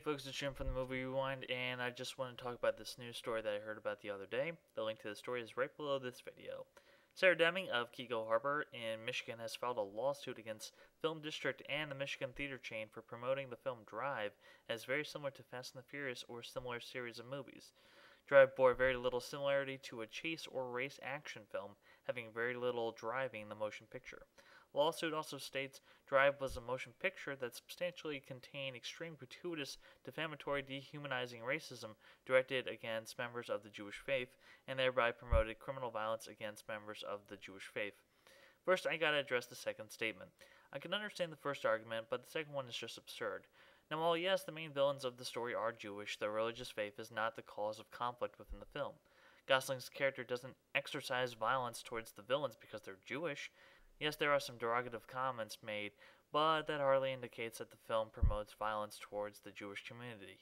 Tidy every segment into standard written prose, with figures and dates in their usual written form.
folks, it's Jim from the Movie Rewind, and I just want to talk about this news story that I heard about the other day. The link to the story is right below this video. Sarah Deming of Keiko Harbor in Michigan has filed a lawsuit against Film District and the Michigan theater chain for promoting the film Drive as very similar to Fast and the Furious or similar series of movies. Drive bore very little similarity to a chase or race action film, having very little driving in the motion picture. The lawsuit also states Drive was a motion picture that substantially contained extreme gratuitous, defamatory, dehumanizing racism directed against members of the Jewish faith, and thereby promoted criminal violence against members of the Jewish faith. First, I gotta address the second statement. I can understand the first argument, but the second one is just absurd. Now, while yes, the main villains of the story are Jewish, their religious faith is not the cause of conflict within the film. Gosling's character doesn't exercise violence towards the villains because they're Jewish. Yes, there are some derogative comments made, but that hardly indicates that the film promotes violence towards the Jewish community.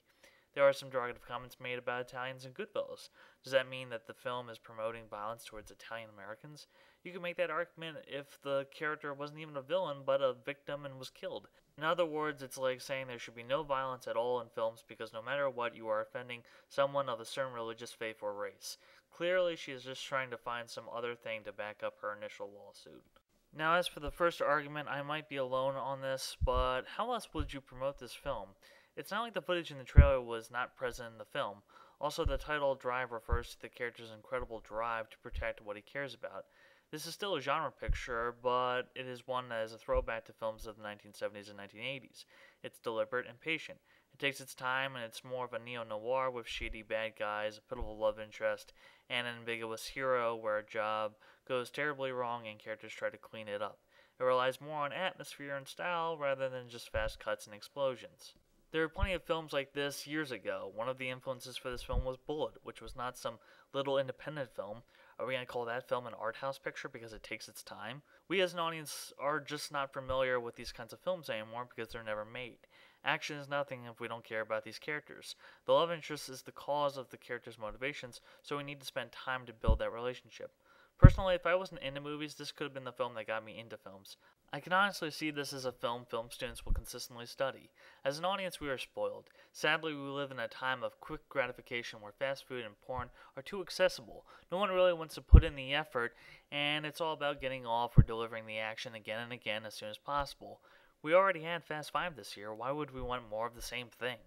There are some derogative comments made about Italians and Goodfellas. Does that mean that the film is promoting violence towards Italian Americans? You could make that argument if the character wasn't even a villain, but a victim and was killed. In other words, it's like saying there should be no violence at all in films because no matter what, you are offending someone of a certain religious faith or race. Clearly, she is just trying to find some other thing to back up her initial lawsuit. Now, as for the first argument, I might be alone on this, but how else would you promote this film? It's not like the footage in the trailer was not present in the film. Also, the title Drive refers to the character's incredible drive to protect what he cares about. This is still a genre picture, but it is one that is a throwback to films of the 1970s and 1980s. It's deliberate and patient. It takes its time, and it's more of a neo-noir with shady bad guys, a pitiful love interest, and an ambiguous hero where a job goes terribly wrong and characters try to clean it up. It relies more on atmosphere and style rather than just fast cuts and explosions. There were plenty of films like this years ago. One of the influences for this film was Bullitt, which was not some little independent film. Are we going to call that film an art house picture because it takes its time? We as an audience are just not familiar with these kinds of films anymore because they're never made. Action is nothing if we don't care about these characters. The love interest is the cause of the character's motivations, so we need to spend time to build that relationship. Personally, if I wasn't into movies, this could have been the film that got me into films. I can honestly see this as a film students will consistently study. As an audience, we are spoiled. Sadly, we live in a time of quick gratification where fast food and porn are too accessible. No one really wants to put in the effort, and it's all about getting off or delivering the action again and again as soon as possible. We already had Fast 5 this year. Why would we want more of the same thing?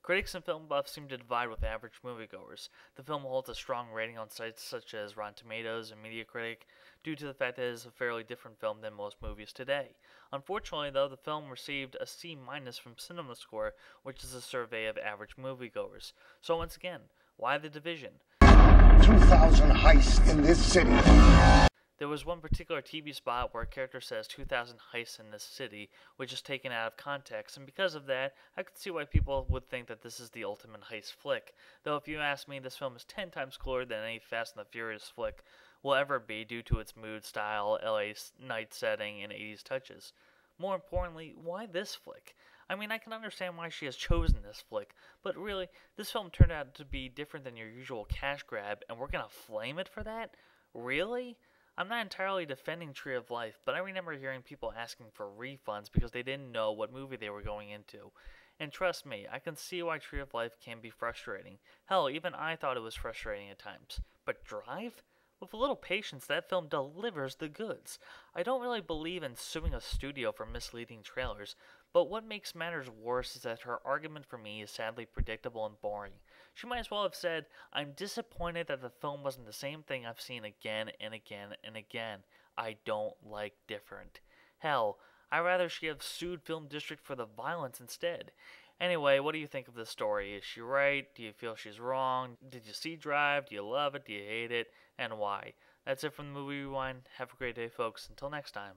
Critics and film buffs seem to divide with average moviegoers. The film holds a strong rating on sites such as Rotten Tomatoes and Metacritic due to the fact that it is a fairly different film than most movies today. Unfortunately, though, the film received a C- from CinemaScore, which is a survey of average moviegoers. So once again, why the division? 2,000 heists in this city. There was one particular TV spot where a character says 2,000 heists in this city, which is taken out of context, and because of that, I could see why people would think that this is the ultimate heist flick. Though if you ask me, this film is 10 times cooler than any Fast and the Furious flick will ever be due to its mood, style, LA night setting, and 80s touches. More importantly, why this flick? I mean, I can understand why she has chosen this flick, but really, this film turned out to be different than your usual cash grab, and we're gonna flame it for that? Really? I'm not entirely defending Tree of Life, but I remember hearing people asking for refunds because they didn't know what movie they were going into. And trust me, I can see why Tree of Life can be frustrating. Hell, even I thought it was frustrating at times. But Drive? With a little patience, that film delivers the goods. I don't really believe in suing a studio for misleading trailers, but what makes matters worse is that her argument for me is sadly predictable and boring. She might as well have said, I'm disappointed that the film wasn't the same thing I've seen again and again and again. I don't like different. Hell, I'd rather she have sued Film District for the violence instead. Anyway, what do you think of this story? Is she right? Do you feel she's wrong? Did you see Drive? Do you love it? Do you hate it? And why? That's it from the Movie Rewind. Have a great day, folks. Until next time.